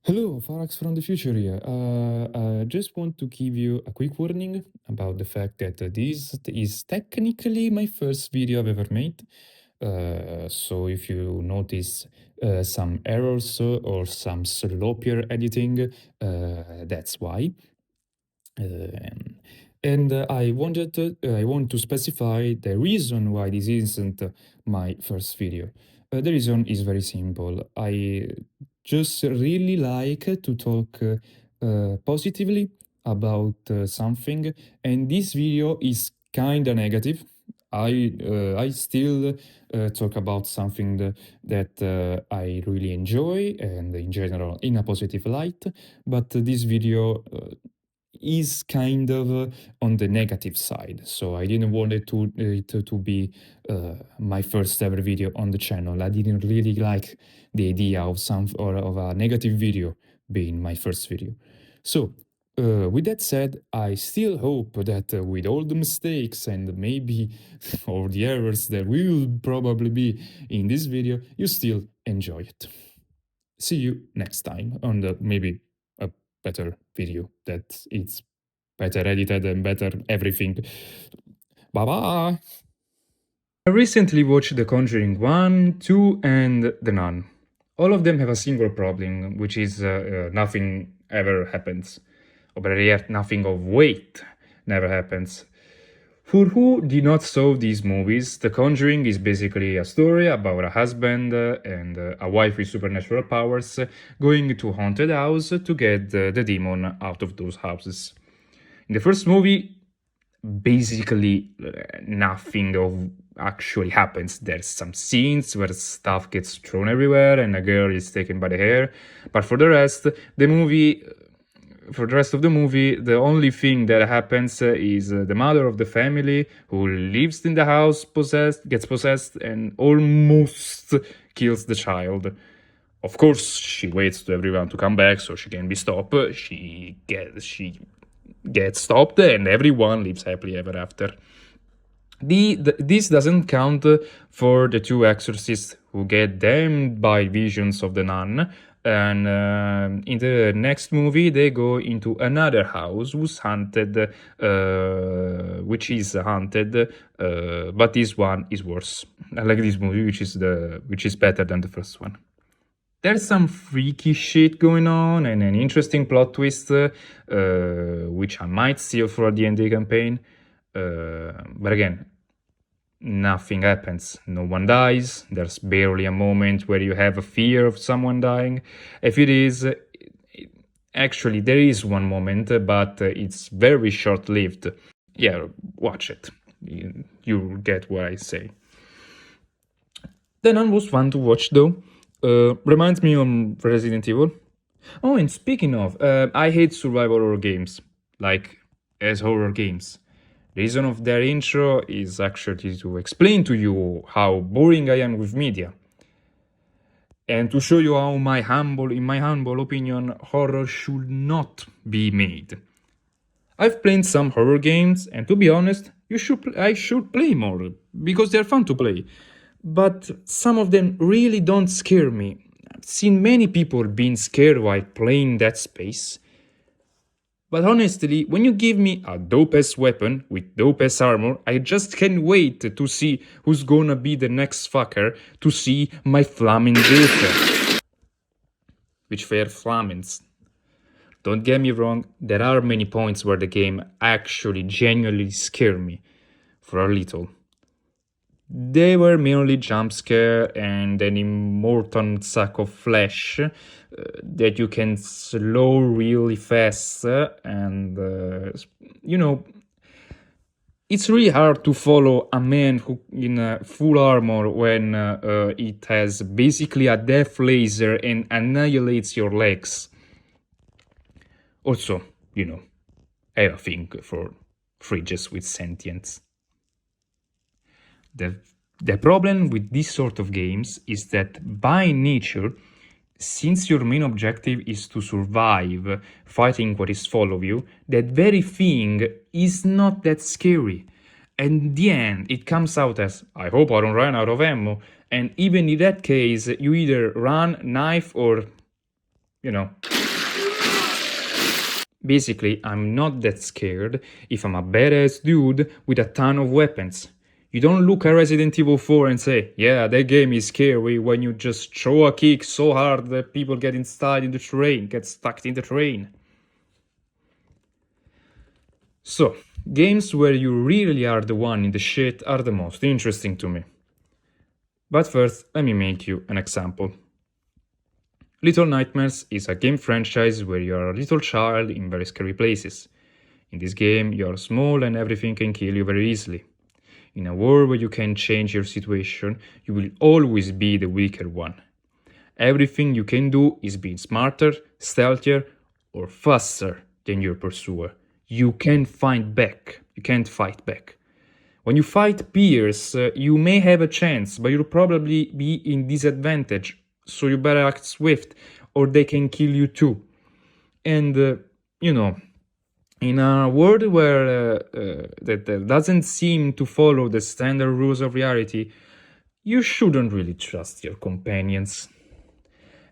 Hello, Farax from the future here. I just want to give you a quick warning about the fact that this is technically my first video I've ever made. So if you notice some errors or some sloppier editing, that's why. Um, and I want to specify the reason why this isn't my first video. The reason is very simple. I just really like to talk positively about something, and this video is kind of negative. I still talk about something that I really enjoy and in general in a positive light, but this video is kind of on the negative side. So I didn't want it to be my first ever video on the channel. I didn't really like the idea of of a negative video being my first video. So with that said, I still hope that with all the mistakes and maybe all the errors that will probably be in this video, you still enjoy it. See you next time on the maybe a better video that it's better edited and better everything. Bye bye. I recently watched The Conjuring 1, 2, and The Nun. All of them have a single problem, which is nothing ever happens. Or better yet, nothing of weight never happens. For who did not saw these movies, The Conjuring is basically a story about a husband and a wife with supernatural powers going to a haunted house to get the demon out of those houses. In the first movie, basically nothing of actually happens. There's some scenes where stuff gets thrown everywhere and a girl is taken by the hair, but for the rest of the movie, the only thing that happens is the mother of the family who lives in the house gets possessed and almost kills the child. Of course, she waits to everyone to come back so she can be stopped. She gets stopped and everyone lives happily ever after. This doesn't count for the two exorcists who get damned by visions of the nun, and in the next movie they go into another house which is haunted, but this one is worse. I like this movie, which is better than the first one. There's some freaky shit going on and an interesting plot twist, which I might steal for a D&D campaign. But again, nothing happens. No one dies. There's barely a moment where you have a fear of someone dying. If it is, actually, there is one moment, but it's very short-lived. Yeah, watch it. You'll get what I say. The Nun was fun to watch, though. Reminds me of Resident Evil. Oh, and speaking of, I hate survival horror games, like as horror games. The reason of their intro is actually to explain to you how boring I am with media. And to show you how in my humble opinion, horror should not be made. I've played some horror games, and to be honest, I should play more, because they're fun to play. But some of them really don't scare me. I've seen many people being scared while playing Dead Space. But honestly, when you give me a dope-ass weapon with dope-ass armor, I just can't wait to see who's gonna be the next fucker to see my flaming dildo. Which fair flamings. Don't get me wrong, there are many points where the game actually genuinely scared me. For a little. They were merely jump scare and an immortal sack of flesh that you can slow really fast and it's really hard to follow a man who in full armor when it has basically a death laser and annihilates your legs. Also, I have a thing for fridges with sentience. The problem with this sort of games is that by nature, since your main objective is to survive fighting what is full of you, that very thing is not that scary. And in the end, it comes out as, I hope I don't run out of ammo, and even in that case, you either run, knife, or, Basically, I'm not that scared if I'm a badass dude with a ton of weapons. You don't look at Resident Evil 4 and say, yeah, that game is scary when you just throw a kick so hard that people get inside in the train, get stuck in the train. So, games where you really are the one in the shit are the most interesting to me. But first, let me make you an example. Little Nightmares is a game franchise where you are a little child in very scary places. In this game, you are small and everything can kill you very easily. In a world where you can change your situation, you will always be the weaker one. Everything you can do is being smarter, stealthier, or faster than your pursuer. You can't fight back. When you fight peers, you may have a chance, but you'll probably be in disadvantage, so you better act swift, or they can kill you too. And, in a world where that doesn't seem to follow the standard rules of reality, you shouldn't really trust your companions.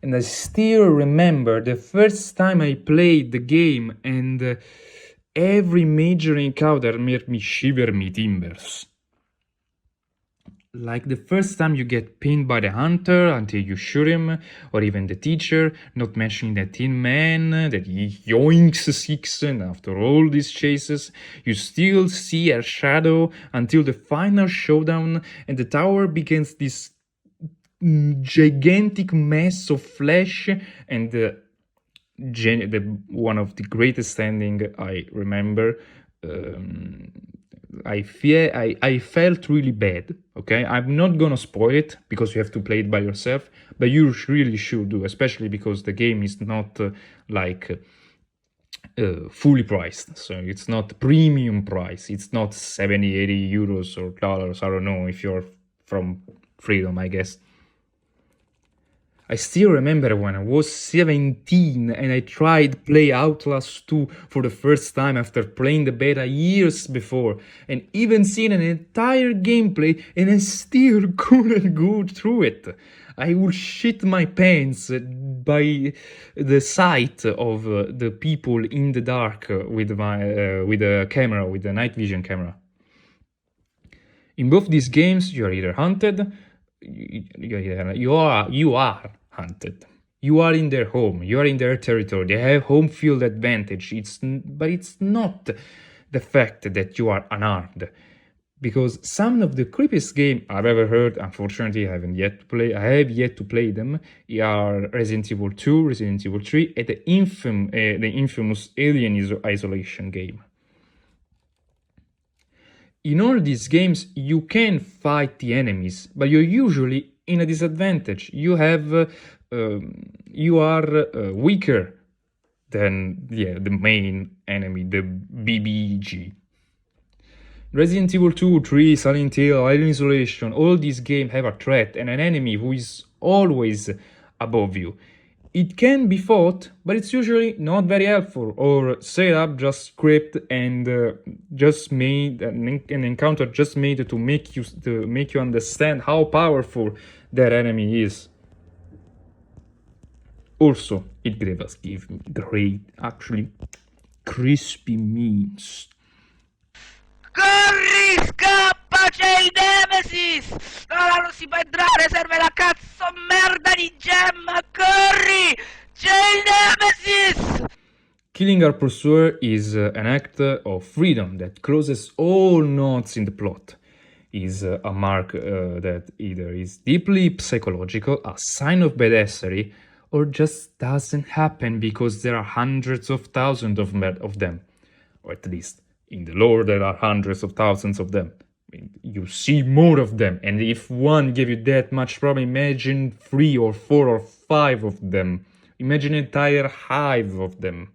And I still remember the first time I played the game, and every major encounter made me shiver me timbers. Like the first time you get pinned by the hunter until you shoot him, or even the teacher, not mentioning the Tin Man that he yoinks six, and after all these chases, you still see a shadow until the final showdown, and the tower begins this gigantic mess of flesh, and one of the greatest ending I remember. I felt really bad. Okay, I'm not gonna spoil it because you have to play it by yourself, but you really should do, especially because the game is not fully priced, so it's not premium price. It's not 70-80 euros or dollars. I don't know if you're from Freedom, I guess. I still remember when I was 17 and I tried play Outlast 2 for the first time after playing the beta years before, and even seen an entire gameplay, and I still couldn't go through it. I would shit my pants by the sight of the people in the dark with a camera, with a night vision camera. In both these games, you are either hunted, you are hunted. You are in their home, you are in their territory, they have home field advantage. But it's not the fact that you are unarmed. Because some of the creepiest games I've ever heard, unfortunately I have yet to play them, are Resident Evil 2, Resident Evil 3, and the infamous Alien Isolation game. In all these games, you can fight the enemies, but you're usually in a disadvantage. You are weaker than the main enemy, the BBG. Resident Evil 2, 3, Silent Hill, Alien Isolation, all these games have a threat and an enemy who is always above you. It can be fought, but it's usually not very helpful, or set up just script and just made an encounter just made to make you understand how powerful that enemy is. Also, it gave great, actually crispy memes. Corri, scappa, c'è il Nemesis! No, non si può entrare, serve la cazzo merda di gemma, corri! C'è il Nemesis! Killing our pursuer is an act of freedom that closes all knots in the plot. Is a mark that either is deeply psychological, a sign of badassery, or just doesn't happen because there are hundreds of thousands of them, or at least in the lore there are hundreds of thousands of them. I mean, you see more of them, and if one gave you that much problem, imagine 3 or 4 or 5 of them. Imagine an entire hive of them.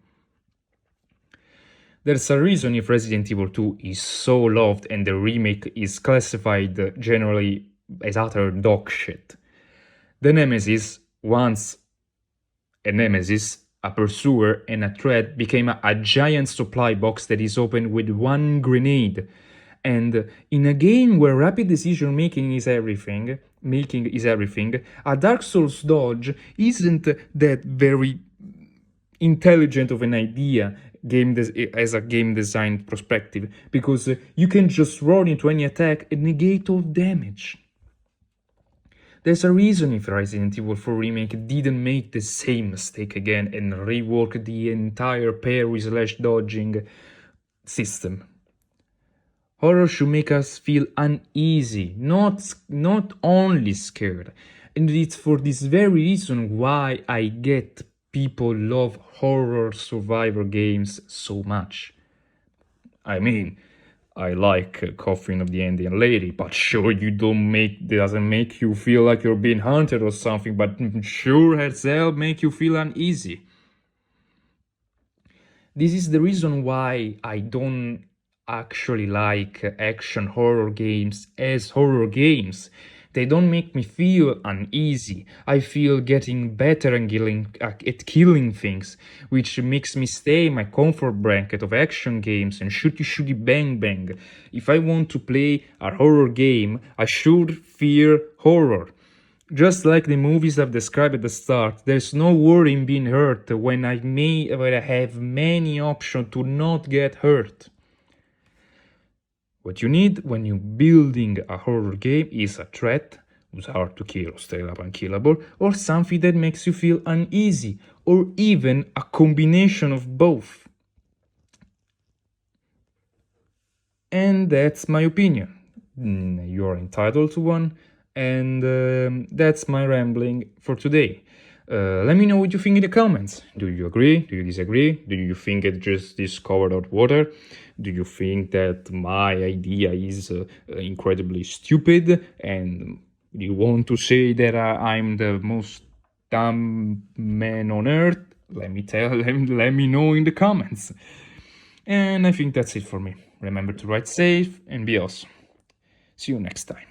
There's a reason if Resident Evil 2 is so loved and the remake is classified generally as utter dog shit. The Nemesis, once a nemesis, a pursuer, and a threat, became a giant supply box that is opened with one grenade. And in a game where rapid decision making is everything, a Dark Souls dodge isn't that very intelligent of an idea as a game design perspective, because you can just run into any attack and negate all damage. There's a reason if Resident Evil 4 Remake didn't make the same mistake again and rework the entire parry/dodging system. Horror should make us feel uneasy, not only scared. And it's for this very reason why I get people love horror survivor games so much. I mean, I like Coffin of the Indian Lady, but sure you doesn't make you feel like you're being hunted or something, but sure as hell make you feel uneasy. This is the reason why I don't actually like action horror games as horror games. They don't make me feel uneasy. I feel getting better at killing things, which makes me stay in my comfort blanket of action games and shooty bang bang. If I want to play a horror game, I should fear horror. Just like the movies I've described at the start, there's no worry in being hurt when I have many options to not get hurt. What you need when you're building a horror game is a threat who's hard to kill or straight up unkillable, or something that makes you feel uneasy, or even a combination of both. And that's my opinion. You're entitled to one, and that's my rambling for today. Let me know what you think in the comments. Do you agree? Do you disagree? Do you think it just discovered hot water? Do you think that my idea is incredibly stupid? And you want to say that I'm the most dumb man on earth? Let me know in the comments. And I think that's it for me. Remember to ride safe and be awesome. See you next time.